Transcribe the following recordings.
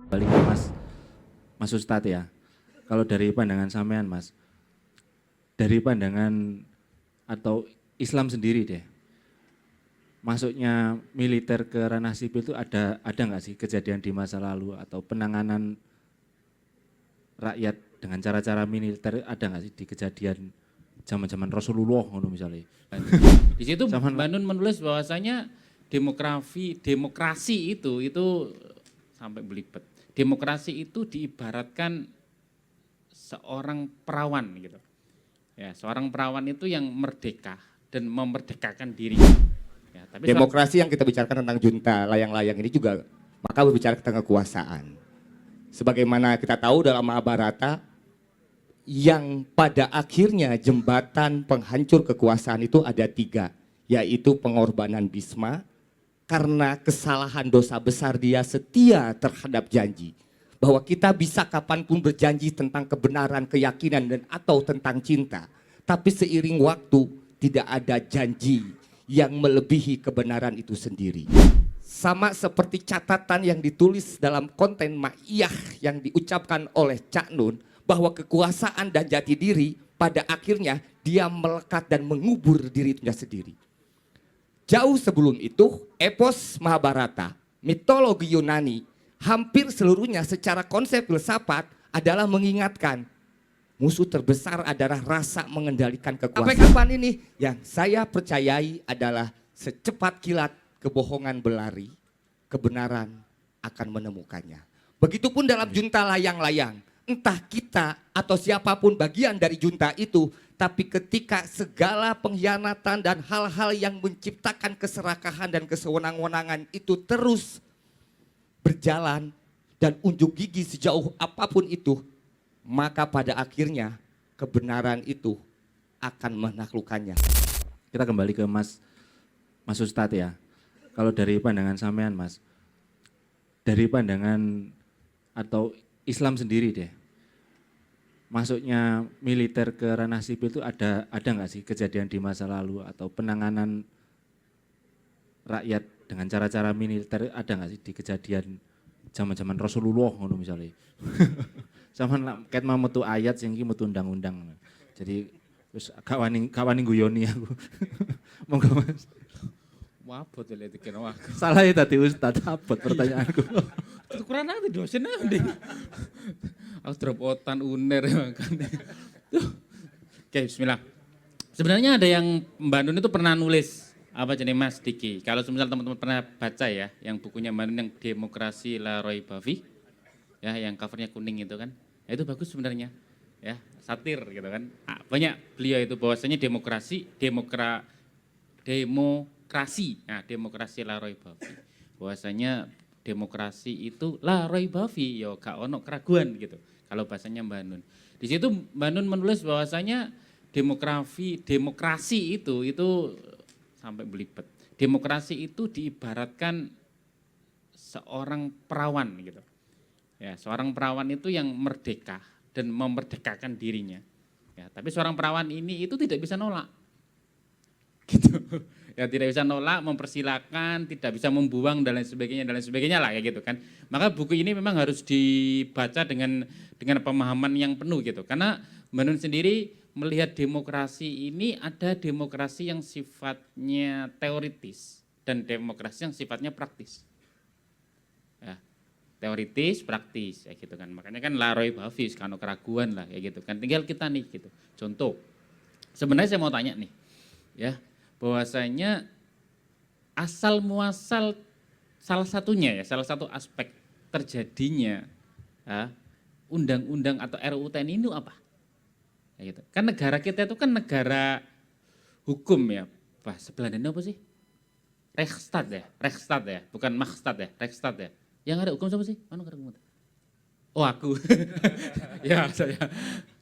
Balik ke Mas Ustadz ya, kalau dari pandangan sampean Mas, dari pandangan atau Islam sendiri deh, masuknya militer ke ranah sipil itu ada nggak sih kejadian di masa lalu atau penanganan rakyat dengan cara-cara militer ada nggak sih di kejadian zaman-zaman Rasulullah ngono misalnya? Di situ Zaman Mbak Nun menulis bahwasanya demokrasi itu sampai belibet. Demokrasi itu diibaratkan seorang perawan gitu. Ya, seorang perawan itu yang merdeka dan memerdekakan diri. Ya, tapi Demokrasi yang kita bicarakan tentang junta layang-layang ini juga maka berbicara tentang kekuasaan. Sebagaimana kita tahu dalam Mahabharata, yang pada akhirnya jembatan penghancur kekuasaan itu ada 3, yaitu pengorbanan Bhisma karena kesalahan dosa besar dia setia terhadap janji. Bahwa kita bisa kapanpun berjanji tentang kebenaran, keyakinan, dan atau tentang cinta. Tapi seiring waktu tidak ada janji yang melebihi kebenaran itu sendiri. Sama seperti catatan yang ditulis dalam konten Ma'iyah yang diucapkan oleh Cak Nun, bahwa kekuasaan dan jati diri pada akhirnya dia melekat dan mengubur dirinya sendiri. Jauh sebelum itu, epos Mahabharata, mitologi Yunani, hampir seluruhnya secara konsep filsafat adalah mengingatkan musuh terbesar adalah rasa mengendalikan kekuasaan. Sampai kapan ini? Yang saya percayai adalah secepat kilat kebohongan berlari, kebenaran akan menemukannya. Begitupun dalam junta layang-layang. Entah kita atau siapapun bagian dari junta itu, tapi ketika segala pengkhianatan dan hal-hal yang menciptakan keserakahan dan kesewenang-wenangan itu terus berjalan dan unjuk gigi sejauh apapun itu, maka pada akhirnya kebenaran itu akan menaklukkannya. kita kembali ke Mas Ustadz ya, kalau dari pandangan sampean Mas, dari pandangan atau Islam sendiri deh, masuknya militer ke ranah sipil itu ada nggak sih kejadian di masa lalu atau penanganan rakyat dengan cara-cara militer ada nggak sih di kejadian zaman-zaman Rasulullah ngono misalnya? Zaman ket mau metu ayat sing iki metu undang-undang. Jadi wis kawani guyoni aku. Monggo Mas. wabot ya dikira wah. Salah ya tadi Ustadz, abot pertanyaanku. Kurang nanti dosen nanti. Aku dropotan uner kan. Oke, bismillah. Sebenarnya ada yang Mbak Nun itu pernah nulis apa jenis Mas Diki. Kalau misal teman-teman pernah baca ya, yang bukunya Mbak Nun yang Demokrasi La Roy Bavi, ya yang covernya kuning itu kan, ya, itu bagus sebenarnya, ya satir gitu kan. Nah, banyak beliau itu bahwasanya demokrasi La Roy Bavi, bahwasanya demokrasi itu La Roy Bavi, yo gak ono keraguan gitu. Kalau bahasanya Mbak Nun. Di situ Mbak Nun menulis bahwasanya demokrasi itu sampai belibet. Demokrasi itu diibaratkan seorang perawan gitu. Ya, seorang perawan itu yang merdeka dan memerdekakan dirinya. Ya, tapi seorang perawan ini itu tidak bisa nolak. Gitu. Ya tidak bisa nolak, mempersilahkan, tidak bisa membuang dan lain sebagainya lah ya gitu kan. Maka buku ini memang harus dibaca dengan pemahaman yang penuh gitu. Karena Mbak Nun sendiri melihat demokrasi ini ada demokrasi yang sifatnya teoritis dan demokrasi yang sifatnya praktis. Ya, teoritis, praktis ya gitu kan. Makanya kan Laroy Bavis, kano keraguan lah ya gitu kan. Tinggal kita nih gitu. Contoh, sebenarnya saya mau tanya nih ya, bahwasanya asal muasal salah satu aspek terjadinya ya, undang-undang atau RUU TNI itu apa? Ya gitu. Kan negara kita itu kan negara hukum ya, bahasa Belandanya apa sih? Rechtsstaat ya, bukan Machtstaat ya, Rechtsstaat ya. Yang ada hukum siapa sih? Mana hukum? Oh aku, ya saya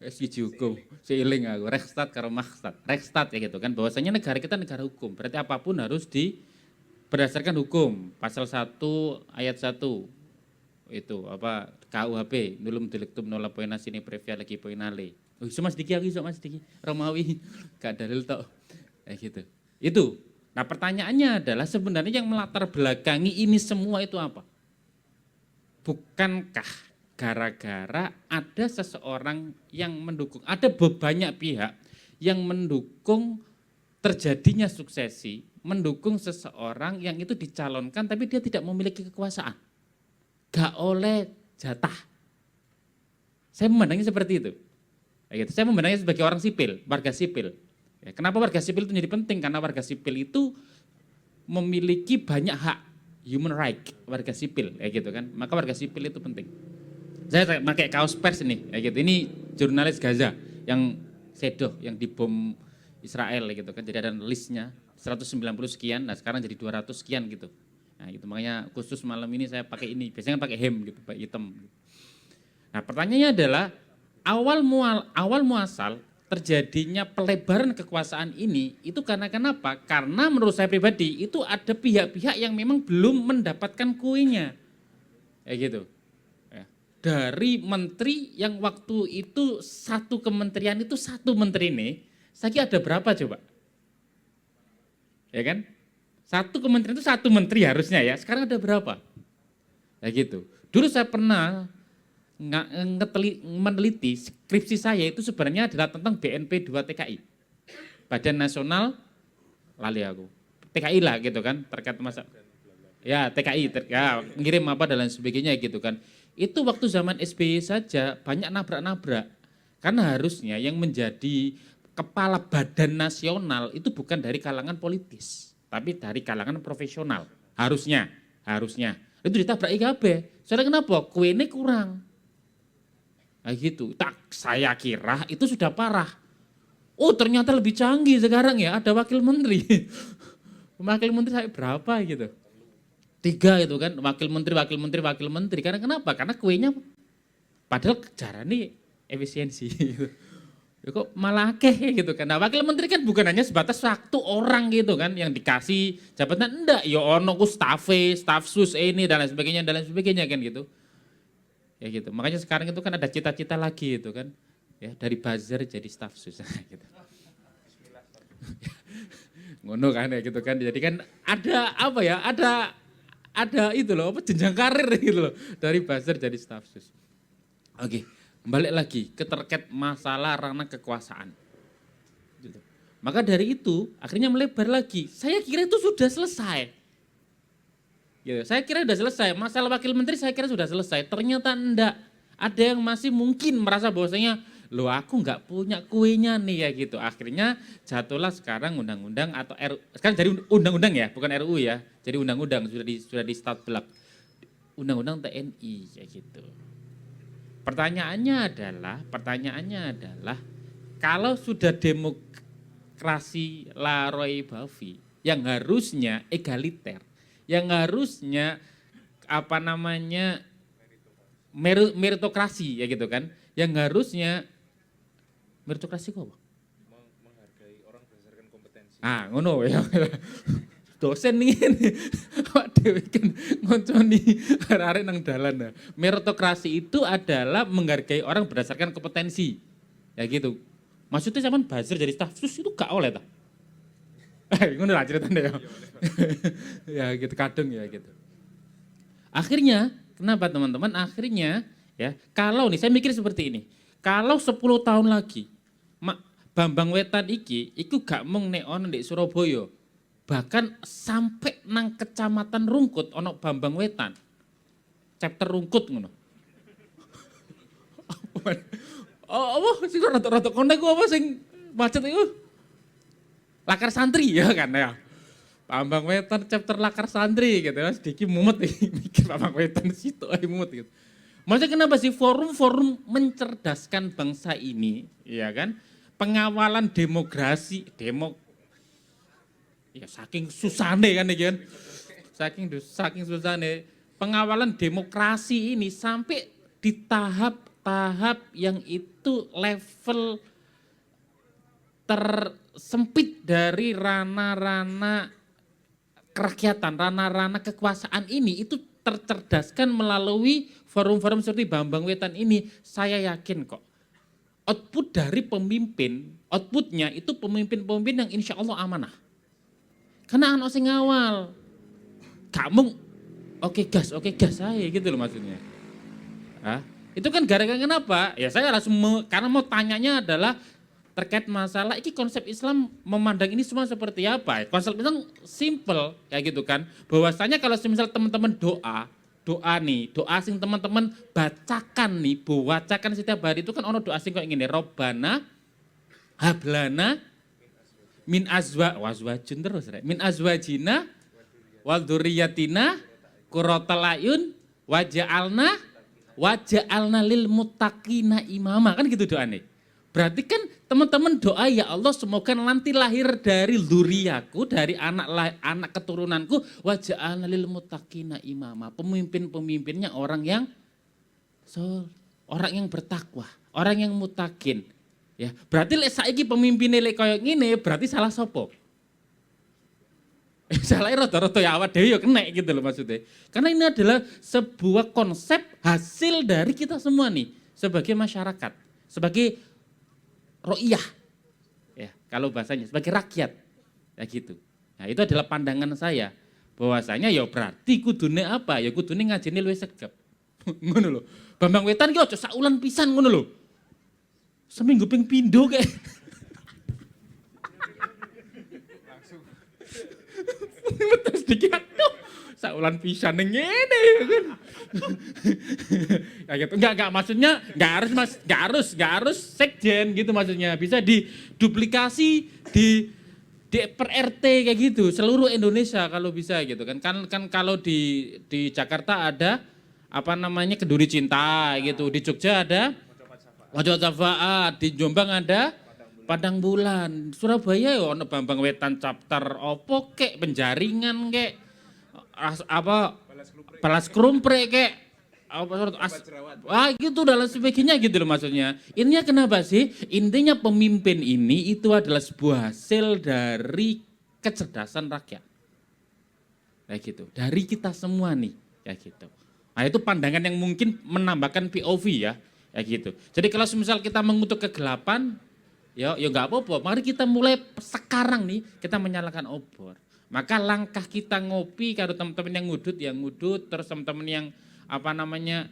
siji hukum, seiling aku, Rechtsstaat karo Machtstaat, Rechtsstaat ya gitu kan, bahwasanya negara kita negara hukum, berarti apapun harus berdasarkan hukum, pasal 1 ayat 1, itu apa, KUHP, nulum delictum nola poena sine previa lagi poenale, oh iso Mas Diki, Romawi, gak dalil tok, gitu, itu Nah pertanyaannya adalah sebenarnya yang melatar belakangi ini semua itu apa? Bukankah gara-gara ada seseorang yang mendukung, ada banyak pihak yang mendukung terjadinya suksesi, mendukung seseorang yang itu dicalonkan tapi dia tidak memiliki kekuasaan. Gak oleh jatah. Saya memandangnya seperti itu. Ya gitu. Saya memandangnya sebagai orang sipil, warga sipil. Ya, kenapa warga sipil itu jadi penting? Karena warga sipil itu memiliki banyak hak, human right, warga sipil, ya gitu kan. Maka warga sipil itu penting. Saya pakai kaos pers ini, ya gitu. Ini jurnalis Gaza yang sedoh, yang dibom Israel, ya gitu kan. Jadi ada listnya 190 sekian, nah sekarang jadi 200 sekian gitu. Nah itu makanya khusus malam ini saya pakai ini. Biasanya kan pakai hem gitu, pakai hitam. Nah pertanyaannya adalah awal muasal terjadinya pelebaran kekuasaan ini itu karena kenapa? Karena menurut saya pribadi itu ada pihak-pihak yang memang belum mendapatkan kuenya. Ya gitu. Ya. Dari menteri yang waktu itu satu kementerian itu satu menteri ini, saya kira ada berapa coba? Ya kan? Satu kementerian itu satu menteri harusnya ya, sekarang ada berapa? Ya gitu. Dulu saya pernah meneliti skripsi saya itu sebenarnya adalah tentang BNP 2 TKI. Badan Nasional, lali aku. TKI lah gitu kan, terkait masa. Ya TKI, ngirim apa dan lain sebagainya gitu kan. Itu waktu zaman SBY saja banyak nabrak-nabrak. Karena harusnya yang menjadi kepala badan nasional itu bukan dari kalangan politis, tapi dari kalangan profesional. Harusnya. Itu ditabrak IKB. Soalnya kenapa? Kuenya kurang. Nah gitu, saya kira itu sudah parah. Oh ternyata lebih canggih sekarang ya, ada wakil menteri. Wakil menteri saya berapa gitu? 3 itu kan, wakil menteri. Karena kenapa? Karena kuenya padahal caranya efisiensi. Ya kok malah akeh gitu kan. Nah wakil menteri kan bukan hanya sebatas satu orang gitu kan yang dikasih jabatan, enggak. Ya ono ku staf sus ini dan lain sebagainya kan gitu. Ya gitu. Makanya sekarang itu kan ada cita-cita lagi itu kan. Ya, dari buzzer jadi staf sus gitu. Ngono kan ya gitu kan. Jadi kan ada apa ya? Ada itu loh, apa jenjang karir gitu loh. Dari buzzer jadi staf sus. Oke, balik lagi ke terkait masalah ranah kekuasaan. Gitu. Maka dari itu akhirnya melebar lagi. Saya kira itu sudah selesai. Gitu. Saya kira sudah selesai, masalah wakil menteri saya kira sudah selesai, ternyata enggak. Ada yang masih mungkin merasa bahwasanya, loh aku enggak punya kuenya nih ya gitu. Akhirnya jatuhlah sekarang undang-undang atau sekarang jadi undang-undang ya, bukan RUU ya. Jadi undang-undang sudah di start belak. Undang-undang TNI ya gitu. Pertanyaannya adalah kalau sudah demokrasi Laroy Bafi yang harusnya egaliter, yang harusnya apa namanya meritokrasi ya gitu kan, yang harusnya meritokrasi kok apa? Menghargai orang berdasarkan kompetensi. Ah ngono ya. Dosen nih Pak Dewi kan ngonconi arek nang dalan. Meritokrasi itu adalah menghargai orang berdasarkan kompetensi. Ya gitu. Maksudnya zaman buzzer jadi staf sus itu gak oleh ta? Ngono lah ceritanya ya. Ya gitu kadang ya gitu. Akhirnya, kenapa teman-teman? Akhirnya ya, kalau nih saya mikir seperti ini. Kalau 10 tahun lagi Bambang Wetan iki gak mung nek ono di Surabaya. Bahkan sampai nang kecamatan Rungkut ono Bambang Wetan. Chapter Rungkut ngono. Oh, sing rada-rada konek ku apa sing macet iku? Lakar santri ya kan ya. Bambang Wetan chapter Lakar Santri gitu ya. Sedikit mumet mikir Bambang Wetan situ aja mumet gitu. Maksudnya kenapa sih forum-forum mencerdaskan bangsa ini, ya kan? Pengawalan demokrasi, ya saking susahnya kan ya kan. Saking susahnya. Pengawalan demokrasi ini sampai di tahap yang itu level tersempit dari ranah-ranah kerakyatan, ranah-ranah kekuasaan ini itu tercerdaskan melalui forum-forum seperti Bambang Wetan ini. Saya yakin kok output dari pemimpin, outputnya itu pemimpin-pemimpin yang insya Allah amanah. Karena ono sing ngawal. Kamu oke gas saya gitu loh maksudnya. Itu kan gara-gara kenapa? Ya saya langsung karena mau tanyanya adalah terkait masalah ini konsep Islam memandang ini semua seperti apa? Konsep Islam simple kayak gitu kan. Bahwasanya kalau misal teman-teman doa sing teman-teman bacakan setiap hari itu kan ono doa sing kayak gini, Robbana hablana min azwajin terus min azwajina wal dzurriyyatina qurratal ayun waja'alna lil muttaqina imama, kan gitu doa nih. Berarti kan teman-teman doa, ya Allah semoga nanti lahir dari zuriyaku, dari anak keturunanku, waja'alna lil muttaqina imama, pemimpin-pemimpinnya orang yang orang yang bertakwa, orang yang mutakin. Ya, berarti lek saiki pemimpinnya lek koyo ngene berarti salah sopo? Salahnya rata-rata ya awak dhewe ya kena gitu loh maksudnya. Karena ini adalah sebuah konsep hasil dari kita semua nih sebagai masyarakat, sebagai ro'iyah. Ya, kalau bahasanya sebagai rakyat. Ya gitu. Nah, itu adalah pandangan saya. Bahwasanya ya berarti kudune apa? Ya kudune ngajeni luwih segep. Ngono lho. Bambang Wetan ki aja saulan pisan ngono lho. Seminggu ping pindho kek. Terus dikit saulan pisan ngene kan. Ya gitu. Enggak maksudnya enggak harus sekjen gitu maksudnya. Bisa diduplikasi di per RT kayak gitu seluruh Indonesia kalau bisa gitu kan. Kan kalau di Jakarta ada apa namanya Kenduri Cinta gitu. Di Jogja ada Wajah Safaat, di Jombang ada Padang Bulan, Surabaya ya ono Bambang Wetan chapter opo kek penjaringan kek apa Balas Krumpre kek gitu dan sebagainya gitu loh maksudnya. Intinya kenapa sih? Intinya pemimpin ini itu adalah sebuah hasil dari kecerdasan rakyat. Kayak gitu. Dari kita semua nih, kayak gitu. Nah, itu pandangan yang mungkin menambahkan POV ya, kayak gitu. Jadi kalau misal kita mengutuk kegelapan, ya enggak apa-apa. Mari kita mulai sekarang nih kita menyalakan obor. Maka langkah kita ngopi kalau teman-teman yang ngudut, terus teman-teman yang apa namanya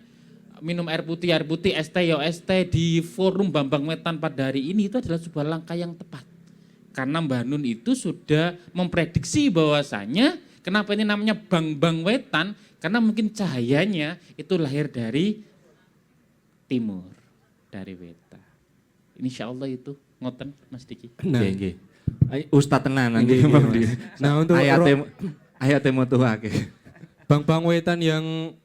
minum air putih, es teh di forum Bambang Wetan pada hari ini itu adalah sebuah langkah yang tepat. Karena Mbah Nun itu sudah memprediksi bahwasanya kenapa ini namanya Bambang Wetan, karena mungkin cahayanya itu lahir dari timur, dari Wetan. Insya Allah itu ngoten Mas Diki. Nah, nggih. Ustaz tenan nanti. Nah, untuk ayat motuake. Bambang Wetan yang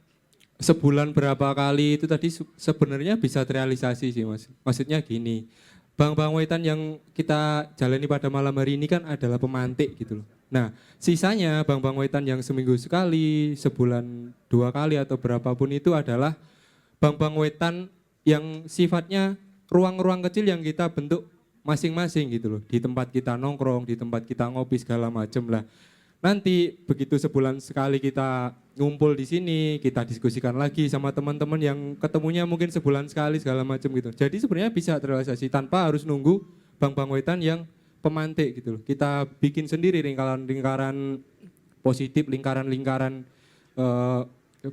sebulan berapa kali itu tadi sebenarnya bisa terrealisasi sih Mas. Maksudnya gini, Bambang Wetan yang kita jalani pada malam hari ini kan adalah pemantik gitu loh. Nah, sisanya Bambang Wetan yang seminggu sekali, sebulan 2 kali atau berapapun itu adalah Bambang Wetan yang sifatnya ruang-ruang kecil yang kita bentuk masing-masing gitu loh. Di tempat kita nongkrong, di tempat kita ngopi segala macam lah. Nanti begitu sebulan sekali kita ngumpul di sini, kita diskusikan lagi sama teman-teman yang ketemunya mungkin sebulan sekali segala macam gitu. Jadi sebenarnya bisa terrealisasi tanpa harus nunggu Bambang Wetan yang pemantik gitu loh. Kita bikin sendiri lingkaran positif, lingkaran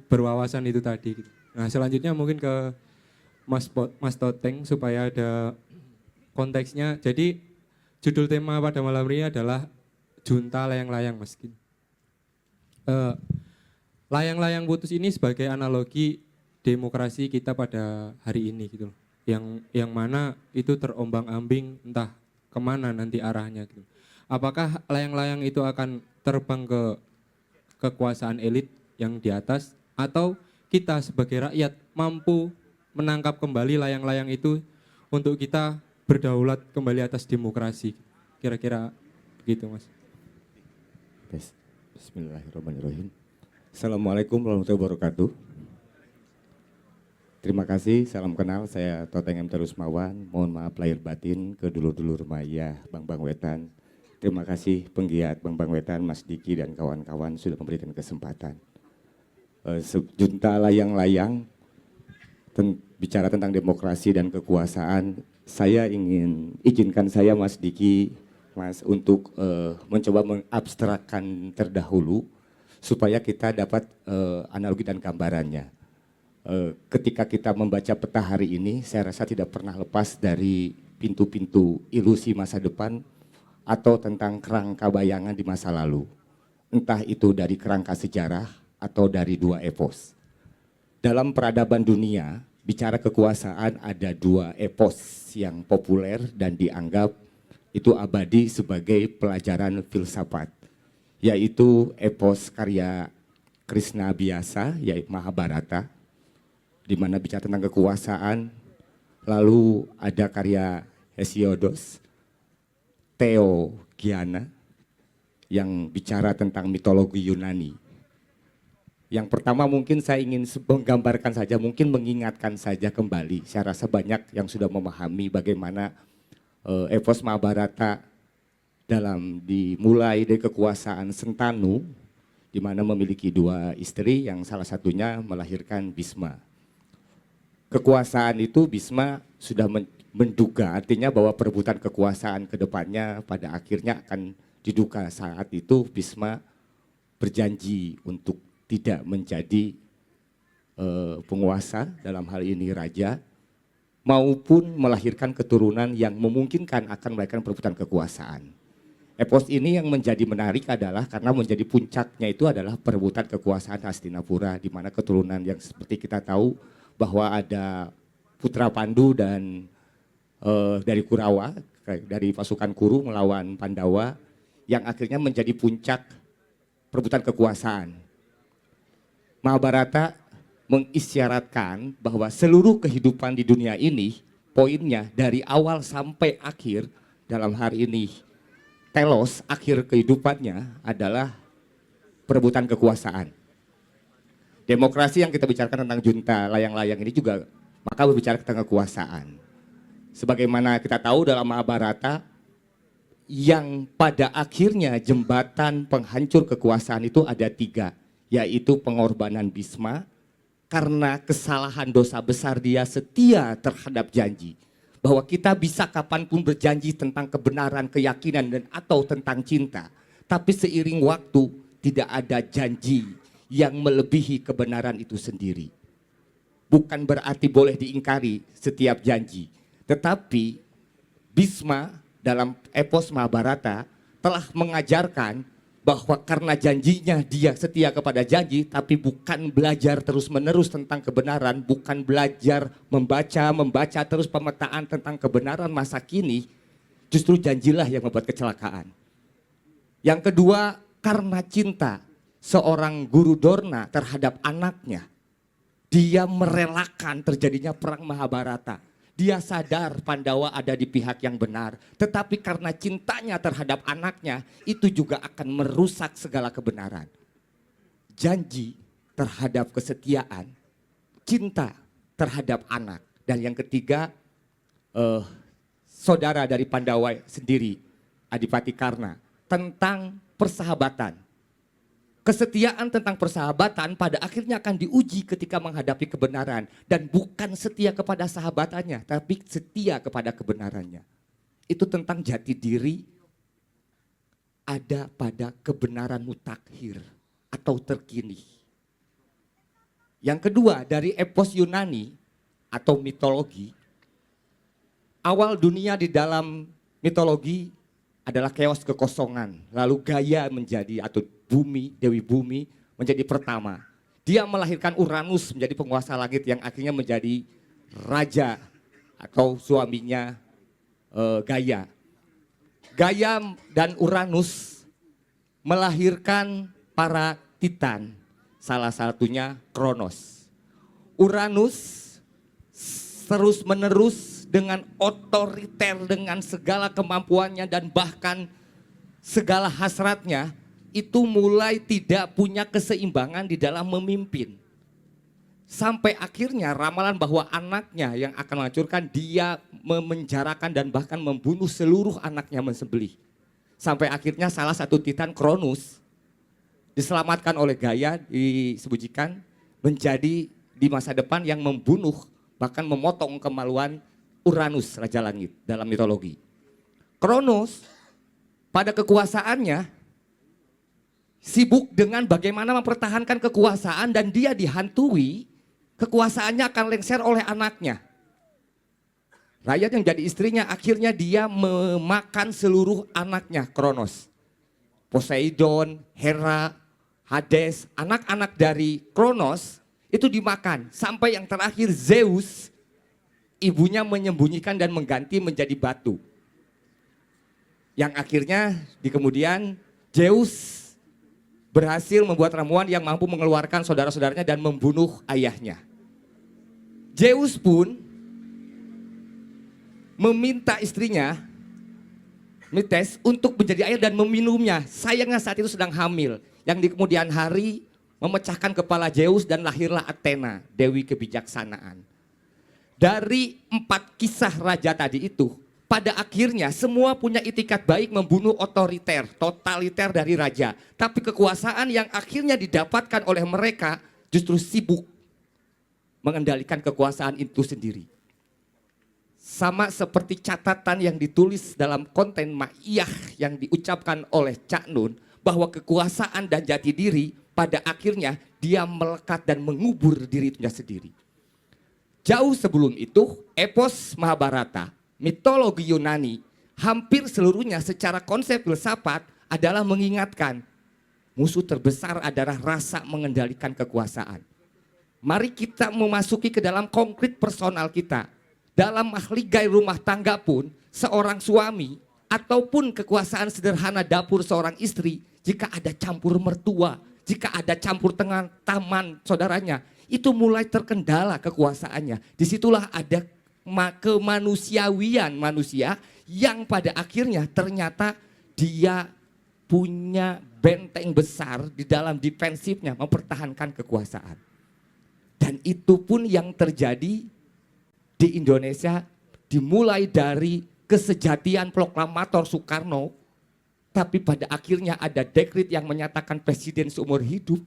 berwawasan itu tadi. Gitu. Nah selanjutnya mungkin ke Mas Toteng supaya ada konteksnya. Jadi judul tema pada malam ini adalah Junta Layang-Layang Mas. Layang-layang putus ini sebagai analogi demokrasi kita pada hari ini gitu loh. Yang mana itu terombang-ambing entah kemana nanti arahnya gitu. Apakah layang-layang itu akan terbang ke kekuasaan elit yang di atas atau kita sebagai rakyat mampu menangkap kembali layang-layang itu untuk kita berdaulat kembali atas demokrasi. Kira-kira begitu Mas. Bismillahirrahmanirrahim. Assalamualaikum warahmatullahi wabarakatuh. Terima kasih, salam kenal, saya Toteng M. Terusmawan. Mohon maaf lahir batin ke dulur-dulur maya Bambang Wetan. Terima kasih penggiat Bambang Wetan, Mas Diki dan kawan-kawan sudah memberikan kesempatan. Junta layang-layang bicara tentang demokrasi dan kekuasaan. Saya izinkan saya Mas Diki Mas, untuk mencoba mengabstrakkan terdahulu supaya kita dapat analogi dan gambarannya. Ketika kita membaca peta hari ini, saya rasa tidak pernah lepas dari pintu-pintu ilusi masa depan atau tentang kerangka bayangan di masa lalu. Entah itu dari kerangka sejarah atau dari dua epos. Dalam peradaban dunia, bicara kekuasaan ada dua epos yang populer dan dianggap itu abadi sebagai pelajaran filsafat, yaitu epos karya Krishna biasa, yaitu Mahabharata, di mana bicara tentang kekuasaan. Lalu ada karya Hesiodos, Theogiana, yang bicara tentang mitologi Yunani. Yang pertama mungkin saya ingin menggambarkan saja, mungkin mengingatkan saja kembali. Saya rasa banyak yang sudah memahami bagaimana epos Mahabharata dimulai dari kekuasaan Sentanu, di mana memiliki dua istri yang salah satunya melahirkan Bhisma. Kekuasaan itu Bhisma sudah menduga, artinya bahwa perebutan kekuasaan ke depannya pada akhirnya akan diduga. Saat itu Bhisma berjanji untuk tidak menjadi penguasa, dalam hal ini raja, maupun melahirkan keturunan yang memungkinkan akan melahirkan perebutan kekuasaan. Epos ini yang menjadi menarik adalah karena menjadi puncaknya itu adalah perebutan kekuasaan Hastinapura, di mana keturunan yang seperti kita tahu bahwa ada putra Pandu dan dari Kurawa, dari pasukan Kuru melawan Pandawa, yang akhirnya menjadi puncak perebutan kekuasaan. Mahabharata mengisyaratkan bahwa seluruh kehidupan di dunia ini, poinnya dari awal sampai akhir, dalam hari ini telos, akhir kehidupannya adalah perebutan kekuasaan. Demokrasi yang kita bicarakan tentang junta layang-layang ini juga maka berbicara tentang kekuasaan. Sebagaimana kita tahu dalam Mahabharata, yang pada akhirnya jembatan penghancur kekuasaan itu ada tiga, yaitu pengorbanan Bhisma. Karena kesalahan dosa besar dia setia terhadap janji. Bahwa kita bisa kapanpun berjanji tentang kebenaran, keyakinan, dan atau tentang cinta. Tapi seiring waktu tidak ada janji yang melebihi kebenaran itu sendiri. Bukan berarti boleh diingkari setiap janji. Tetapi Bhisma dalam epos Mahabharata telah mengajarkan bahwa karena janjinya dia setia kepada janji, tapi bukan belajar terus-menerus tentang kebenaran, bukan belajar membaca terus pemetaan tentang kebenaran masa kini, justru janjilah yang membuat kecelakaan. Yang kedua, karena cinta seorang guru Dorna terhadap anaknya, dia merelakan terjadinya perang Mahabharata. Dia sadar Pandawa ada di pihak yang benar, tetapi karena cintanya terhadap anaknya, itu juga akan merusak segala kebenaran. Janji terhadap kesetiaan, cinta terhadap anak. Dan yang ketiga, saudara dari Pandawa sendiri, Adipati Karna, tentang persahabatan. Kesetiaan tentang persahabatan pada akhirnya akan diuji ketika menghadapi kebenaran. Dan bukan setia kepada sahabatannya, tapi setia kepada kebenarannya. Itu tentang jati diri ada pada kebenaran mutakhir atau terkini. Yang kedua, dari epos Yunani atau mitologi, awal dunia di dalam mitologi adalah chaos, kekosongan. Lalu Gaia menjadi, atau bumi, Dewi Bumi menjadi pertama. Dia melahirkan Uranus menjadi penguasa langit yang akhirnya menjadi raja atau suaminya Gaia. Gaia dan Uranus melahirkan para titan, salah satunya Kronos. Uranus terus menerus dengan otoriter, dengan segala kemampuannya dan bahkan segala hasratnya, itu mulai tidak punya keseimbangan di dalam memimpin. Sampai akhirnya ramalan bahwa anaknya yang akan menghancurkan, dia memenjarakan dan bahkan membunuh seluruh anaknya, mensembelih. Sampai akhirnya salah satu titan, Kronos, diselamatkan oleh Gaia, disebutkan menjadi di masa depan yang membunuh, bahkan memotong kemaluan Uranus, Raja Langit dalam mitologi. Kronos pada kekuasaannya sibuk dengan bagaimana mempertahankan kekuasaan dan dia dihantui, kekuasaannya akan lengser oleh anaknya. Rakyat yang jadi istrinya akhirnya dia memakan seluruh anaknya, Kronos. Poseidon, Hera, Hades, anak-anak dari Kronos itu dimakan. Sampai yang terakhir Zeus, ibunya menyembunyikan dan mengganti menjadi batu. Yang akhirnya di kemudian Zeus berhasil membuat ramuan yang mampu mengeluarkan saudara-saudaranya dan membunuh ayahnya. Zeus pun meminta istrinya Metis untuk menjadi air dan meminumnya. Sayangnya saat itu sedang hamil. Yang di kemudian hari memecahkan kepala Zeus dan lahirlah Athena, dewi kebijaksanaan. Dari 4 kisah raja tadi itu, pada akhirnya semua punya itikat baik membunuh otoriter, totaliter dari raja. Tapi kekuasaan yang akhirnya didapatkan oleh mereka justru sibuk mengendalikan kekuasaan itu sendiri. Sama seperti catatan yang ditulis dalam konten Ma'iyah yang diucapkan oleh Cak Nun, bahwa kekuasaan dan jati diri pada akhirnya dia melekat dan mengubur dirinya sendiri. Jauh sebelum itu, epos Mahabharata, mitologi Yunani, hampir seluruhnya secara konsep filsafat adalah mengingatkan musuh terbesar adalah rasa mengendalikan kekuasaan. Mari kita memasuki ke dalam konkret personal kita. Dalam mahligai rumah tangga pun, seorang suami ataupun kekuasaan sederhana dapur seorang istri, jika ada campur mertua, jika ada campur tengah taman saudaranya, itu mulai terkendala kekuasaannya. Disitulah ada kemanusiawian manusia yang pada akhirnya ternyata dia punya benteng besar di dalam defensifnya mempertahankan kekuasaan. Dan itu pun yang terjadi di Indonesia dimulai dari kesejatian proklamator Soekarno, tapi pada akhirnya ada dekret yang menyatakan presiden seumur hidup.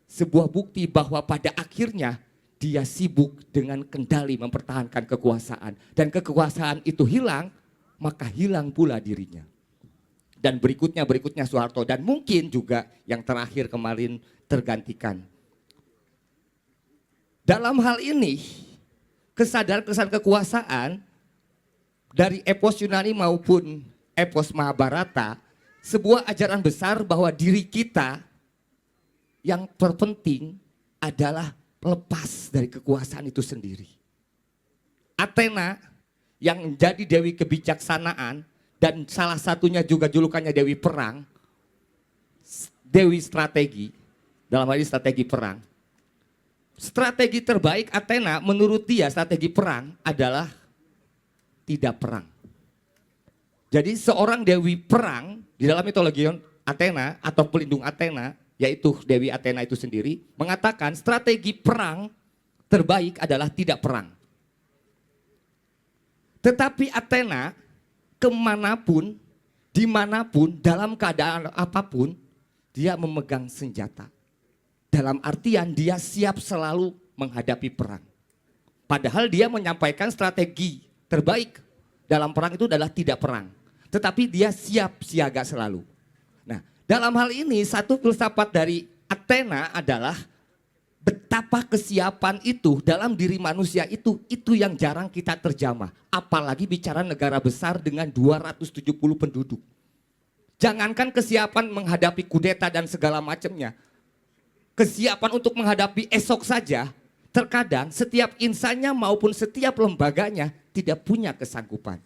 Sebuah bukti bahwa pada akhirnya dia sibuk dengan kendali mempertahankan kekuasaan. Dan kekuasaan itu hilang, maka hilang pula dirinya. Dan berikutnya Soeharto, dan mungkin juga yang terakhir kemarin tergantikan. Dalam hal ini, kesadaran kekuasaan dari epos Yunani maupun epos Mahabharata, sebuah ajaran besar bahwa diri kita yang terpenting adalah lepas dari kekuasaan itu sendiri. Athena yang menjadi dewi kebijaksanaan dan salah satunya juga julukannya dewi perang, dewi strategi, dalam hal ini strategi perang. Strategi terbaik Athena menurut dia, strategi perang adalah tidak perang. Jadi seorang dewi perang di dalam mitologi Athena atau pelindung Athena, yaitu dewi Athena itu sendiri, mengatakan strategi perang terbaik adalah tidak perang. Tetapi Athena kemanapun, dimanapun, dalam keadaan apapun, dia memegang senjata. Dalam artian dia siap selalu menghadapi perang. Padahal dia menyampaikan strategi terbaik dalam perang itu adalah tidak perang. Tetapi dia siap siaga selalu. Nah, dalam hal ini satu filsafat dari Athena adalah betapa kesiapan itu dalam diri manusia itu yang jarang kita terjamah. Apalagi bicara negara besar dengan 270 penduduk. Jangankan kesiapan menghadapi kudeta dan segala macamnya. Kesiapan untuk menghadapi esok saja, terkadang setiap insannya maupun setiap lembaganya tidak punya kesanggupan.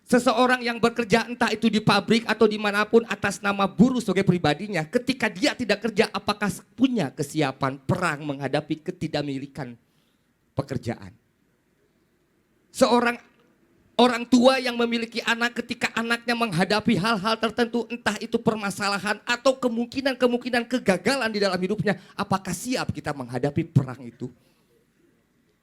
Seseorang yang bekerja entah itu di pabrik atau dimanapun atas nama buruh sebagai pribadinya, ketika dia tidak kerja apakah punya kesiapan perang menghadapi ketidakmilikan pekerjaan. Seorang orang tua yang memiliki anak ketika anaknya menghadapi hal-hal tertentu, entah itu permasalahan atau kemungkinan kegagalan di dalam hidupnya, apakah siap kita menghadapi perang itu?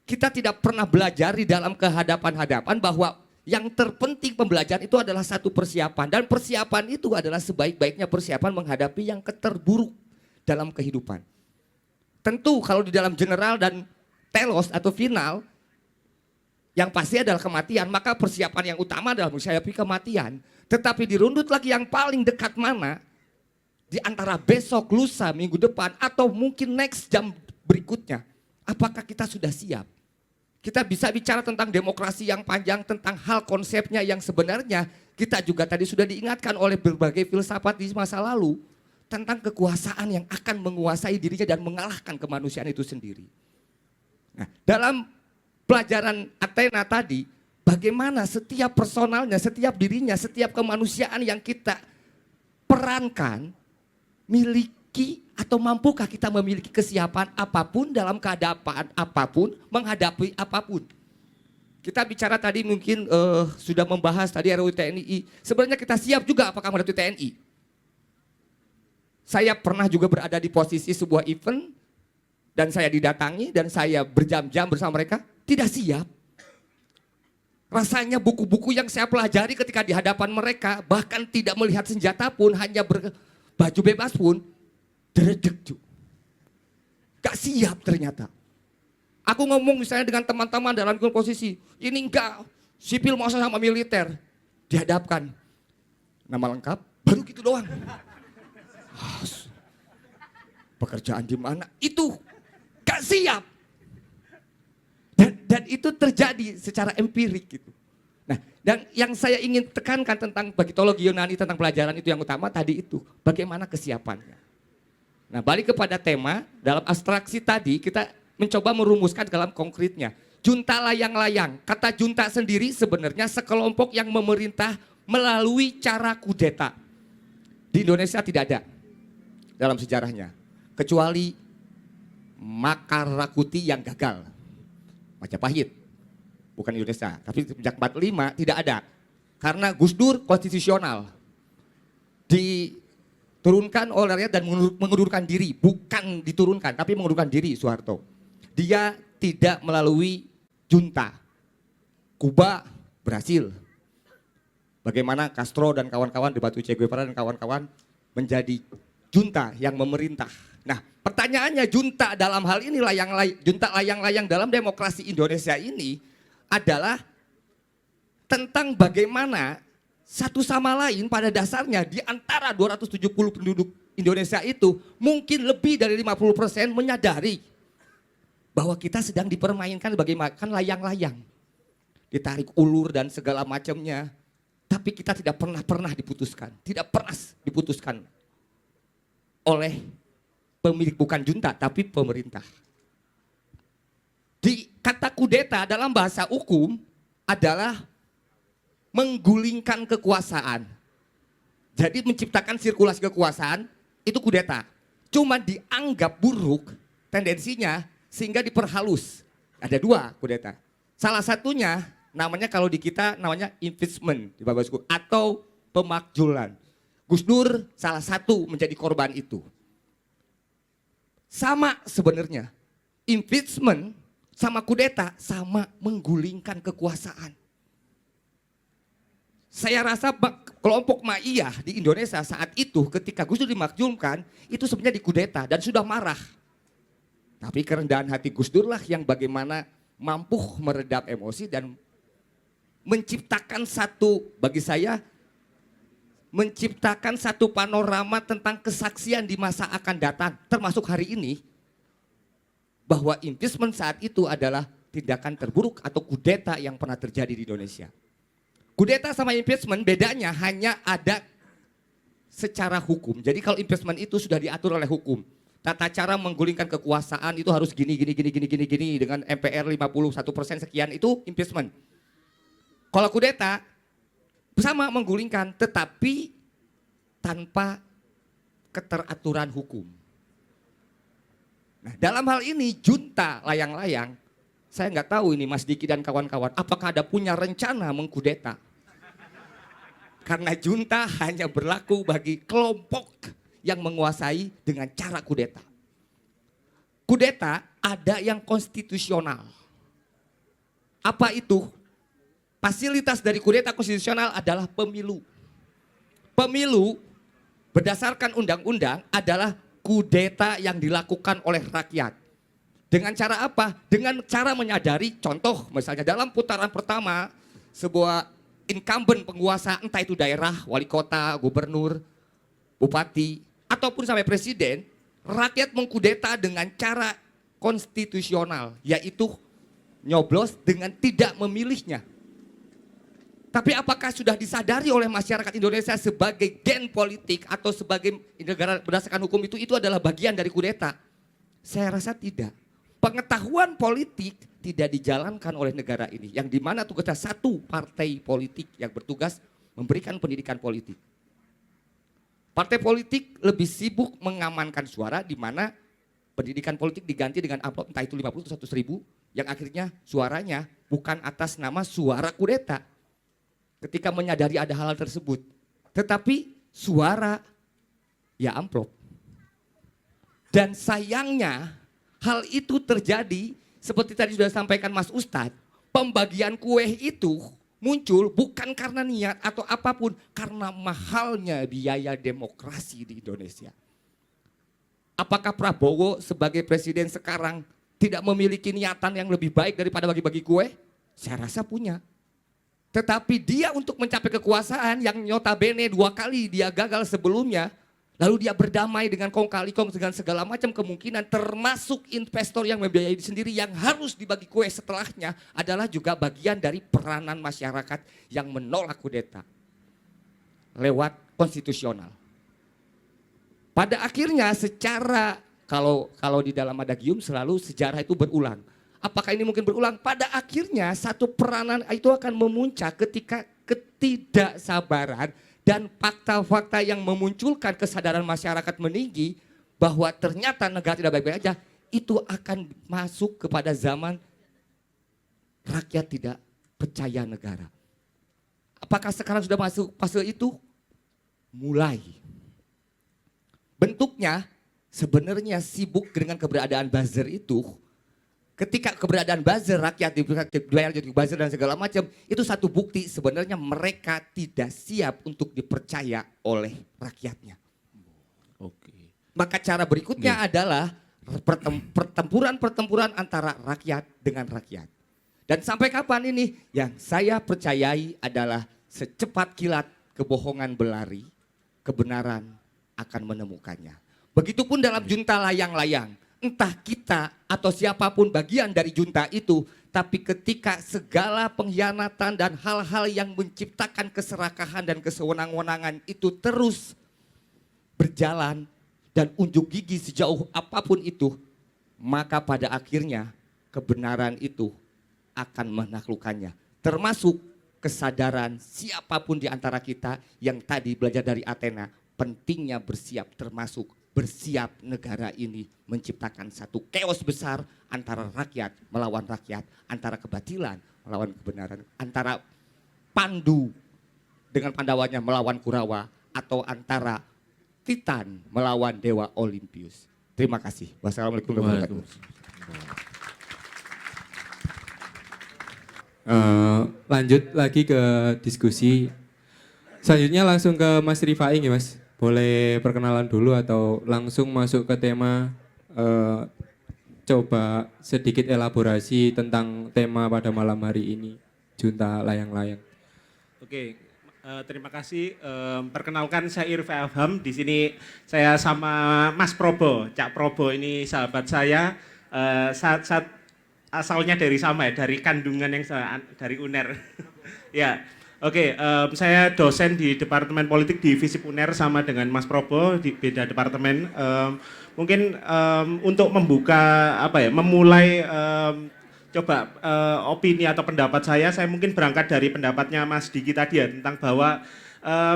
Kita tidak pernah belajar di dalam kehadapan-hadapan bahwa yang terpenting pembelajaran itu adalah satu persiapan. Dan persiapan itu adalah sebaik-baiknya persiapan menghadapi yang terburuk dalam kehidupan. Tentu kalau di dalam general dan telos atau final, yang pasti adalah kematian, maka persiapan yang utama adalah menghadapi kematian. Tetapi dirundut lagi yang paling dekat mana, di antara besok, lusa, minggu depan, atau mungkin next jam berikutnya, apakah kita sudah siap? Kita bisa bicara tentang demokrasi yang panjang, tentang hal konsepnya yang sebenarnya kita juga tadi sudah diingatkan oleh berbagai filsafat di masa lalu, tentang kekuasaan yang akan menguasai dirinya dan mengalahkan kemanusiaan itu sendiri. Nah, dalam pelajaran Athena tadi, bagaimana setiap personalnya, setiap dirinya, setiap kemanusiaan yang kita perankan, miliki atau mampukah kita memiliki kesiapan apapun dalam keadaan apapun, menghadapi apapun. Kita bicara tadi mungkin sudah membahas tadi RUU TNI, sebenarnya kita siap juga apakah menghadapi TNI. Saya pernah juga berada di posisi sebuah event, dan saya didatangi, dan saya berjam-jam bersama mereka, tidak siap. Rasanya buku-buku yang saya pelajari ketika di hadapan mereka, bahkan tidak melihat senjata pun, hanya berbaju bebas pun, deredek. Gak siap ternyata. Aku ngomong misalnya dengan teman-teman dalam posisi, ini enggak, sipil masa sama militer. Dihadapkan, nama lengkap, baru gitu doang. Pekerjaan di mana? Itu gak siap. Dan itu terjadi secara empirik gitu. Nah, dan yang saya ingin tekankan tentang bagi teologi Yunani tentang pelajaran itu yang utama tadi itu, bagaimana kesiapannya. Nah, balik kepada tema, dalam abstraksi tadi kita mencoba merumuskan dalam konkretnya. Junta layang-layang, kata junta sendiri sebenarnya sekelompok yang memerintah melalui cara kudeta. Di Indonesia tidak ada dalam sejarahnya, kecuali Makar Rakuti yang gagal. Majapahit, bukan Indonesia, tapi sejak 45 tidak ada. Karena Gus Dur konstitusional, diturunkan oleh rakyat dan mengundurkan diri, bukan diturunkan, tapi mengundurkan diri Soeharto. Dia tidak melalui junta. Kuba berhasil. Bagaimana Castro dan kawan-kawan, di Batu Che Guevara dan kawan-kawan menjadi junta yang memerintah. Nah, pertanyaannya junta dalam hal ini junta layang-layang dalam demokrasi Indonesia ini adalah tentang bagaimana satu sama lain pada dasarnya di antara 270 penduduk Indonesia itu mungkin lebih dari 50% menyadari bahwa kita sedang dipermainkan bagaikan layang-layang. Ditarik ulur dan segala macamnya. Tapi kita tidak pernah diputuskan. Tidak pernah diputuskan oleh pemilik, bukan junta, tapi pemerintah. Di kata kudeta dalam bahasa hukum adalah menggulingkan kekuasaan. Jadi menciptakan sirkulasi kekuasaan itu kudeta. Cuma dianggap buruk tendensinya sehingga diperhalus. Ada dua kudeta. Salah satunya namanya kalau di kita namanya impeachment di bahasa hukum atau pemakzulan. Gus Dur salah satu menjadi korban itu. Sama sebenarnya, impeachment sama kudeta sama menggulingkan kekuasaan. Saya rasa kelompok Ma'iyah di Indonesia saat itu ketika Gus Dur dimakzulkan itu sebenarnya dikudeta dan sudah marah. Tapi kerendahan hati Gus Dur lah yang bagaimana mampu meredam emosi dan menciptakan satu, bagi saya, menciptakan satu panorama tentang kesaksian di masa akan datang, termasuk hari ini, bahwa impeachment saat itu adalah tindakan terburuk atau kudeta yang pernah terjadi di Indonesia. Kudeta sama impeachment bedanya hanya ada secara hukum. Jadi kalau impeachment itu sudah diatur oleh hukum. Tata cara menggulingkan kekuasaan itu harus gini dengan MPR 51% sekian itu impeachment. Kalau kudeta sama menggulingkan tetapi tanpa keteraturan hukum. Nah, dalam hal ini junta layang-layang, saya nggak tahu ini Mas Diki dan kawan-kawan apakah ada punya rencana mengkudeta. Karena junta hanya berlaku bagi kelompok yang menguasai dengan cara kudeta. Kudeta ada yang konstitusional. Apa itu? Fasilitas dari kudeta konstitusional adalah pemilu. Pemilu berdasarkan undang-undang adalah kudeta yang dilakukan oleh rakyat. Dengan cara apa? Dengan cara menyadari, contoh misalnya dalam putaran pertama, sebuah incumbent penguasa, entah itu daerah, wali kota, gubernur, bupati, ataupun sampai presiden, rakyat mengkudeta dengan cara konstitusional, yaitu nyoblos dengan tidak memilihnya. Tapi apakah sudah disadari oleh masyarakat Indonesia sebagai gen politik atau sebagai negara berdasarkan hukum itu adalah bagian dari kudeta? Saya rasa tidak. Pengetahuan politik tidak dijalankan oleh negara ini, yang dimana tugasnya satu partai politik yang bertugas memberikan pendidikan politik. Partai politik lebih sibuk mengamankan suara, di mana pendidikan politik diganti dengan amplop entah itu 50 atau 100 ribu, yang akhirnya suaranya bukan atas nama suara kudeta. Ketika menyadari ada hal tersebut, tetapi suara ya amplop. Dan sayangnya hal itu terjadi seperti tadi sudah sampaikan Mas Ustadz, pembagian kue itu muncul bukan karena niat atau apapun, karena mahalnya biaya demokrasi di Indonesia. Apakah Prabowo sebagai presiden sekarang tidak memiliki niatan yang lebih baik daripada bagi-bagi kue? Saya rasa punya. Tetapi dia untuk mencapai kekuasaan yang notabene 2 kali dia gagal sebelumnya, lalu dia berdamai dengan kong kali kong dengan segala macam kemungkinan, termasuk investor yang membiayai sendiri yang harus dibagi kue setelahnya, adalah juga bagian dari peranan masyarakat yang menolak kudeta lewat konstitusional. Pada akhirnya secara kalau di dalam adagium selalu sejarah itu berulang. Apakah ini mungkin berulang? Pada akhirnya satu peranan itu akan memuncak ketika ketidaksabaran dan fakta-fakta yang memunculkan kesadaran masyarakat meninggi bahwa ternyata negara tidak baik-baik aja, itu akan masuk kepada zaman rakyat tidak percaya negara. Apakah sekarang sudah masuk fase itu? Mulai. Bentuknya sebenarnya sibuk dengan keberadaan buzzer itu. Ketika keberadaan buzzer, rakyat dibayar jadi buzzer dan segala macam, itu satu bukti sebenarnya mereka tidak siap untuk dipercaya oleh rakyatnya. Oke. Maka cara berikutnya adalah pertempuran-pertempuran antara rakyat dengan rakyat. Dan sampai kapan ini? Yang saya percayai adalah secepat kilat kebohongan berlari, kebenaran akan menemukannya. Begitupun dalam junta layang-layang. Entah kita atau siapapun bagian dari junta itu, tapi ketika segala pengkhianatan dan hal-hal yang menciptakan keserakahan dan kesewenang-wenangan itu terus berjalan dan unjuk gigi sejauh apapun itu, maka pada akhirnya kebenaran itu akan menaklukkannya. Termasuk kesadaran siapapun di antara kita yang tadi belajar dari Athena, pentingnya bersiap, termasuk bersiap negara ini menciptakan satu chaos besar antara rakyat melawan rakyat, antara kebatilan melawan kebenaran, antara Pandu dengan Pandawanya melawan Kurawa, atau antara Titan melawan Dewa Olimpius. Terima kasih. Wassalamualaikum warahmatullahi wabarakatuh. Lanjut lagi ke diskusi. Selanjutnya langsung ke Mas Rifai ya Mas. Boleh perkenalan dulu atau langsung masuk ke tema, coba sedikit elaborasi tentang tema pada malam hari ini, junta layang-layang. Oke, terima kasih. Perkenalkan saya Irfan Afham. Di sini saya sama Mas Probo, Cak Probo ini sahabat saya. Asalnya dari sama ya, dari kandungan yang dari UNER. Ya. Oke, saya dosen di Departemen Politik di FISIP UNER sama dengan Mas Probo di beda departemen. Mungkin untuk membuka memulai coba opini atau pendapat saya mungkin berangkat dari pendapatnya Mas Diki tadi ya, tentang bahwa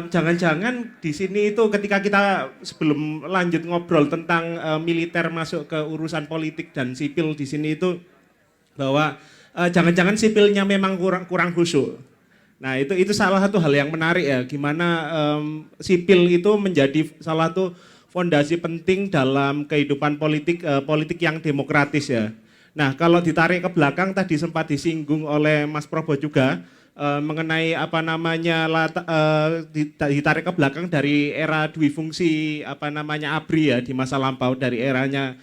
jangan-jangan di sini itu ketika kita sebelum lanjut ngobrol tentang militer masuk ke urusan politik dan sipil di sini itu bahwa jangan-jangan sipilnya memang kurang khusyuk. Nah itu salah satu hal yang menarik ya, gimana sipil itu menjadi salah satu fondasi penting dalam kehidupan politik yang demokratis ya. Nah kalau ditarik ke belakang tadi sempat disinggung oleh Mas Probo juga mengenai ditarik ke belakang dari era dwi fungsi ABRI ya di masa lampau, dari eranya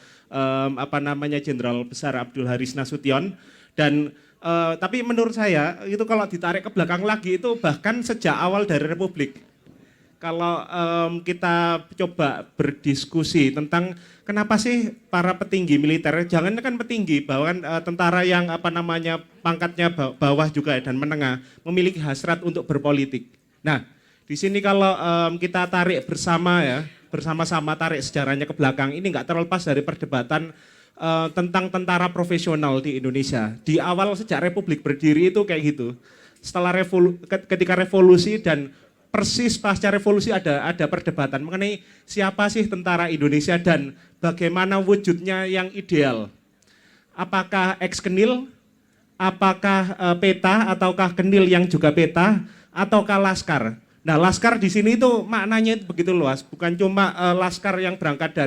Jenderal Besar Abdul Haris Nasution. Dan tapi menurut saya itu kalau ditarik ke belakang lagi itu bahkan sejak awal dari Republik. Kalau kita coba berdiskusi tentang kenapa sih para petinggi militer, jangan kan petinggi, bahkan tentara yang pangkatnya bawah juga dan menengah memiliki hasrat untuk berpolitik. Nah, di sini kalau kita tarik bersama-sama tarik sejarahnya ke belakang, ini nggak terlepas dari perdebatan tentang tentara profesional di Indonesia. Di awal sejak Republik berdiri itu kayak gitu. Setelah ketika revolusi dan persis pasca revolusi ada perdebatan mengenai siapa sih tentara Indonesia dan bagaimana wujudnya yang ideal. Apakah ex-Kenil, apakah peta, ataukah Kenil yang juga peta, ataukah Laskar. Nah, Laskar di sini itu maknanya begitu luas, bukan cuma Laskar yang berangkat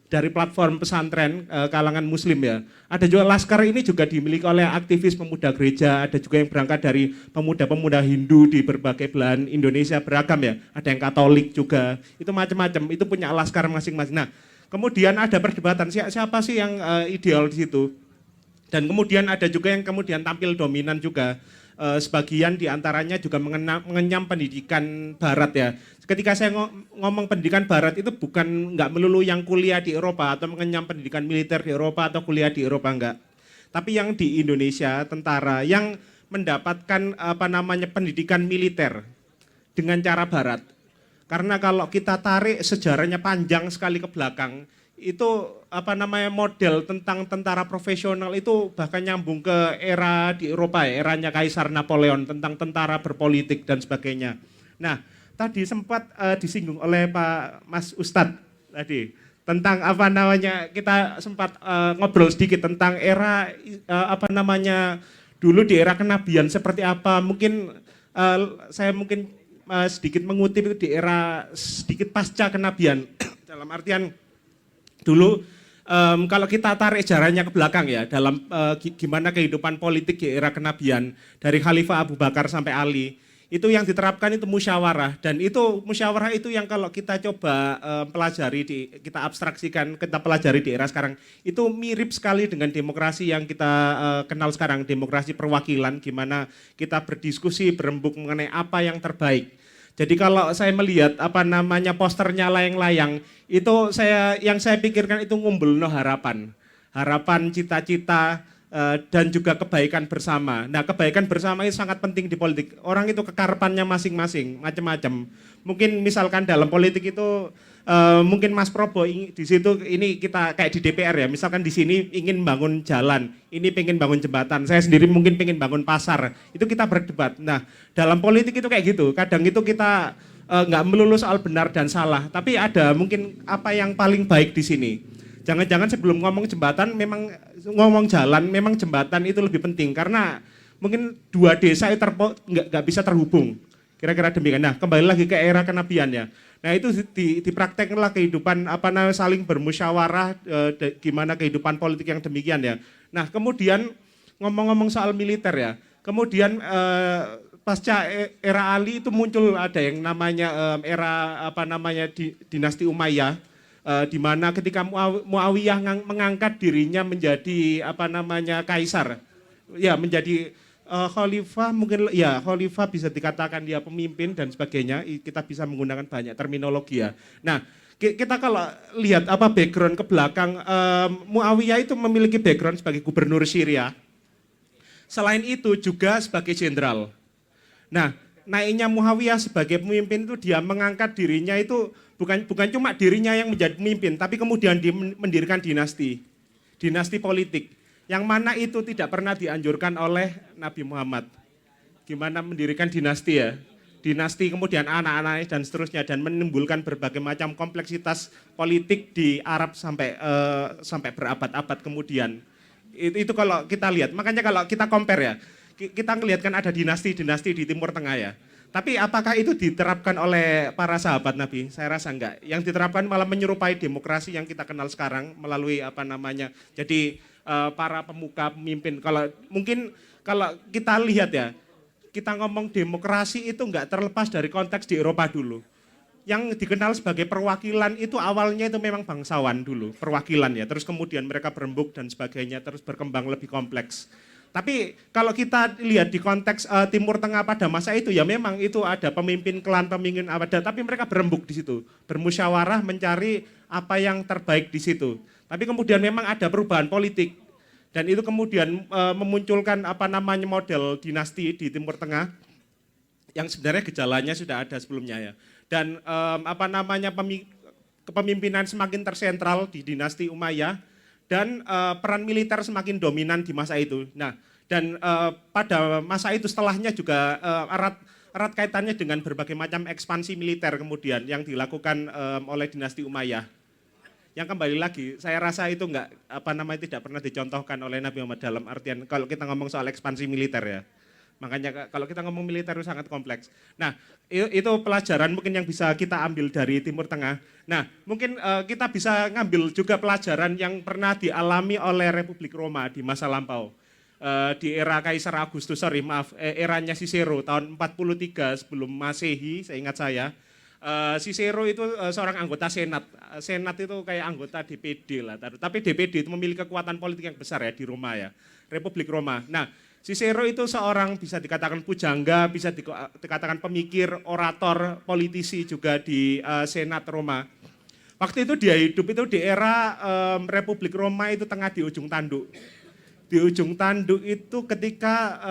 dari platform pesantren kalangan muslim ya. Ada juga Laskar ini juga dimiliki oleh aktivis pemuda gereja, ada juga yang berangkat dari pemuda-pemuda Hindu di berbagai belahan Indonesia beragam ya. Ada yang Katolik juga, itu macam-macam, itu punya Laskar masing-masing. Nah, kemudian ada perdebatan siapa sih yang ideal di situ. Dan kemudian ada juga yang kemudian tampil dominan juga. Sebagian diantaranya juga mengenyam pendidikan barat ya. Ketika saya ngomong pendidikan barat itu bukan nggak melulu yang kuliah di Eropa atau mengenyam pendidikan militer di Eropa atau kuliah di Eropa enggak. Tapi yang di Indonesia tentara yang mendapatkan pendidikan militer dengan cara barat. Karena kalau kita tarik sejarahnya panjang sekali ke belakang, itu model tentang tentara profesional itu bahkan nyambung ke era di Eropa ya, eranya Kaisar Napoleon tentang tentara berpolitik dan sebagainya. Nah, tadi sempat disinggung oleh Pak Mas Ustadz tadi tentang kita sempat ngobrol sedikit tentang era dulu di era kenabian seperti apa. Mungkin saya sedikit mengutip itu di era sedikit pasca kenabian dalam artian dulu kalau kita tarik sejarahnya ke belakang ya dalam gimana kehidupan politik di era kenabian dari Khalifah Abu Bakar sampai Ali itu yang diterapkan itu musyawarah dan itu musyawarah itu yang kalau kita coba kita abstraksikan, kita pelajari di era sekarang itu mirip sekali dengan demokrasi yang kita kenal sekarang, demokrasi perwakilan, gimana kita berdiskusi berembuk mengenai apa yang terbaik. Jadi kalau saya melihat posternya layang-layang itu yang saya pikirkan itu ngumbulno harapan, cita-cita dan juga kebaikan bersama. Nah, kebaikan bersama itu sangat penting di politik. Orang itu kekarepannya masing-masing, macam-macam. Mungkin misalkan dalam politik itu mungkin Mas Probo di situ ini kita kayak di DPR ya. Misalkan di sini ingin bangun jalan, ini pengen bangun jembatan. Saya sendiri mungkin pengen bangun pasar. Itu kita berdebat. Nah, dalam politik itu kayak gitu. Kadang itu kita nggak melulu soal benar dan salah, tapi ada mungkin apa yang paling baik di sini. Jangan-jangan sebelum ngomong jembatan, memang ngomong jalan, memang jembatan itu lebih penting karena mungkin dua desa itu nggak bisa terhubung. Kira-kira demikian. Nah, kembali lagi ke era kenabian ya. Nah, itu dipraktekkanlah kehidupan saling bermusyawarah, gimana kehidupan politik yang demikian ya. Nah, kemudian ngomong-ngomong soal militer ya. Kemudian pasca era Ali itu muncul ada yang namanya era dinasti Umayyah. Di mana ketika Muawiyah mengangkat dirinya menjadi kaisar, ya menjadi khalifah, mungkin ya khalifah bisa dikatakan dia pemimpin dan sebagainya. Kita bisa menggunakan banyak terminologi ya. Nah, kita kalau lihat background ke belakang, Muawiyah itu memiliki background sebagai gubernur Syria. Selain itu juga sebagai jenderal. Nah, naiknya Muawiyah sebagai pemimpin itu dia mengangkat dirinya itu bukan cuma dirinya yang menjadi pemimpin, tapi kemudian dia mendirikan dinasti politik, yang mana itu tidak pernah dianjurkan oleh Nabi Muhammad. Gimana mendirikan dinasti ya, dinasti kemudian anak-anaknya dan seterusnya, dan menimbulkan berbagai macam kompleksitas politik di Arab sampai berabad-abad kemudian. Itu kalau kita lihat, makanya kalau kita compare ya, kita ngelihat kan ada dinasti-dinasti di Timur Tengah ya. Tapi apakah itu diterapkan oleh para sahabat Nabi? Saya rasa enggak. Yang diterapkan malah menyerupai demokrasi yang kita kenal sekarang melalui jadi para pemuka, pemimpin. Kalau kita lihat ya, kita ngomong demokrasi itu enggak terlepas dari konteks di Eropa dulu. yang dikenal sebagai perwakilan itu awalnya itu memang bangsawan dulu, perwakilan ya. Terus kemudian mereka berembuk dan sebagainya, terus berkembang lebih kompleks. Tapi kalau kita lihat di konteks Timur Tengah pada masa itu ya memang itu ada pemimpin klan, pemimpin ada, tapi mereka berembuk di situ, bermusyawarah mencari apa yang terbaik di situ. Tapi kemudian memang ada perubahan politik dan itu kemudian memunculkan apa namanya model dinasti di Timur Tengah yang sebenarnya gejalanya sudah ada sebelumnya ya. Dan apa namanya kepemimpinan semakin tersentral di dinasti Umayyah dan peran militer semakin dominan di masa itu. Nah, dan pada masa itu setelahnya juga erat kaitannya dengan berbagai macam ekspansi militer kemudian yang dilakukan oleh dinasti Umayyah. Yang kembali lagi, saya rasa itu tidak pernah dicontohkan oleh Nabi Muhammad dalam artian kalau kita ngomong soal ekspansi militer ya. Makanya kalau kita ngomong militer itu sangat kompleks. Nah, itu pelajaran mungkin yang bisa kita ambil dari Timur Tengah. Nah, mungkin kita bisa ngambil juga pelajaran yang pernah dialami oleh Republik Roma di masa lampau. Di era Kaisar Augustus, eranya Cicero tahun 43 sebelum Masehi, saya ingat saya. Cicero itu seorang anggota Senat. Senat itu kayak anggota DPD lah. Tapi DPD itu memiliki kekuatan politik yang besar ya di Roma ya. Republik Roma. Nah, Cicero itu seorang bisa dikatakan pujangga, bisa dikatakan pemikir, orator, politisi juga di Senat Roma. Waktu itu dia hidup itu di era Republik Roma itu tengah di ujung tanduk. Di ujung tanduk itu ketika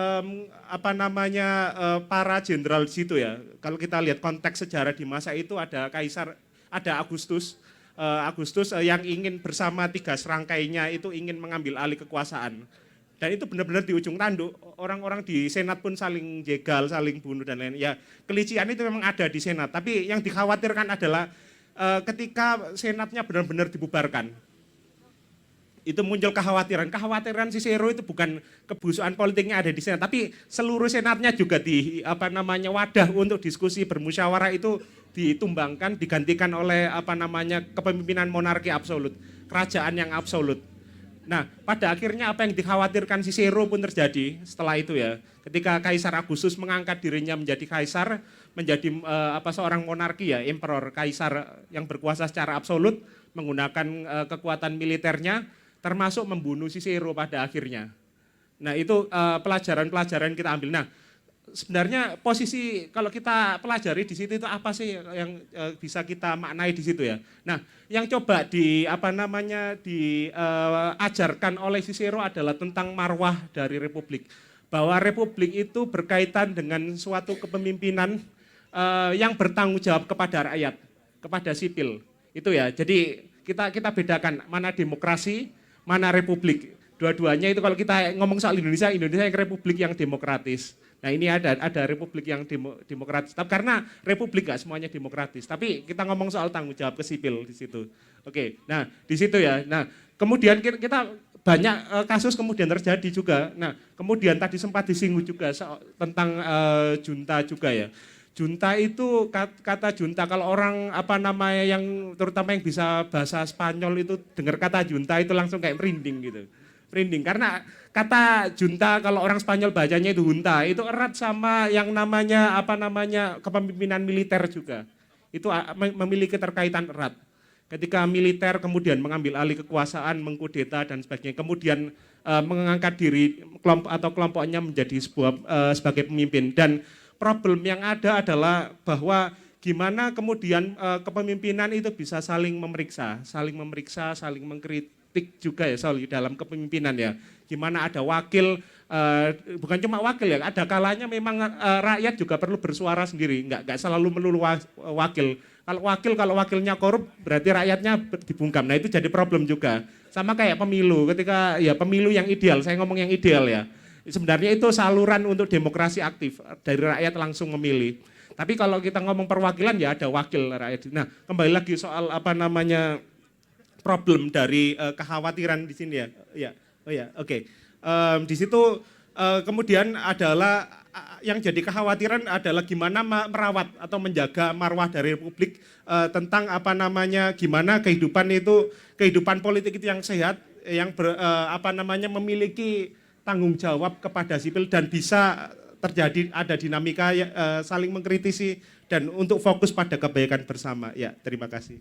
para jenderal di situ ya. Kalau kita lihat konteks sejarah di masa itu ada Agustus. Agustus yang ingin bersama 3 serangkainya itu ingin mengambil alih kekuasaan. Dan itu benar-benar di ujung tanduk, orang-orang di Senat pun saling jegal, saling bunuh dan lain. Ya, kelician itu memang ada di Senat, tapi yang dikhawatirkan adalah ketika Senatnya benar-benar dibubarkan. Itu muncul kekhawatiran Cicero itu bukan kebusukan politiknya ada di Senat, tapi seluruh Senatnya juga wadah untuk diskusi bermusyawarah itu ditumbangkan, digantikan oleh kepemimpinan monarki absolut, kerajaan yang absolut. Nah, pada akhirnya apa yang dikhawatirkan Cicero pun terjadi setelah itu ya. Ketika Kaisar Agustus mengangkat dirinya menjadi kaisar, menjadi seorang monarki ya, emperor, kaisar yang berkuasa secara absolut, menggunakan kekuatan militernya, termasuk membunuh Cicero pada akhirnya. Nah, itu pelajaran-pelajaran kita ambil. Nah, sebenarnya posisi kalau kita pelajari di situ itu apa sih yang bisa kita maknai di situ ya. Nah, yang coba diajarkan oleh Cicero adalah tentang marwah dari republik. Bahwa republik itu berkaitan dengan suatu kepemimpinan yang bertanggung jawab kepada rakyat, kepada sipil. Itu ya. Jadi kita bedakan mana demokrasi, mana republik. Dua-duanya itu kalau kita ngomong soal Indonesia yang republik yang demokratis. Nah, ini ada republik yang demokratis. Tapi karena republik gak semuanya demokratis. Tapi kita ngomong soal tanggung jawab ke sipil di situ. Oke, nah di situ ya. Nah, kemudian kita banyak kasus kemudian terjadi juga. Nah, kemudian tadi sempat disinggung juga tentang junta juga ya. Junta itu kata junta kalau orang yang terutama yang bisa bahasa Spanyol itu dengar kata junta itu langsung kayak merinding gitu. Merinding karena kata junta kalau orang Spanyol bacanya itu junta itu erat sama yang namanya kepemimpinan militer juga. Itu memiliki terkaitan erat. Ketika militer kemudian mengambil alih kekuasaan, mengkudeta dan sebagainya, kemudian mengangkat diri kelompoknya menjadi sebagai pemimpin. Dan problem yang ada adalah bahwa gimana kemudian kepemimpinan itu bisa saling memeriksa, saling mengkritik juga ya soal dalam kepemimpinan ya. Gimana ada wakil, bukan cuma wakil ya, ada kalanya memang rakyat juga perlu bersuara sendiri, nggak selalu melulu wakil. Kalau wakilnya korup berarti rakyatnya dibungkam. Nah, itu jadi problem juga. Sama kayak pemilu, ketika ya pemilu yang ideal, saya ngomong yang ideal ya. Sebenarnya itu saluran untuk demokrasi aktif dari rakyat langsung memilih. Tapi kalau kita ngomong perwakilan ya ada wakil rakyat. Nah, kembali lagi soal problem dari kekhawatiran di sini ya. Oke. Di situ kemudian adalah yang jadi kekhawatiran adalah gimana merawat atau menjaga marwah dari republik tentang gimana kehidupan politik itu yang sehat, yang memiliki tanggung jawab kepada sipil dan bisa terjadi ada dinamika saling mengkritisi dan untuk fokus pada kebaikan bersama. Ya, terima kasih.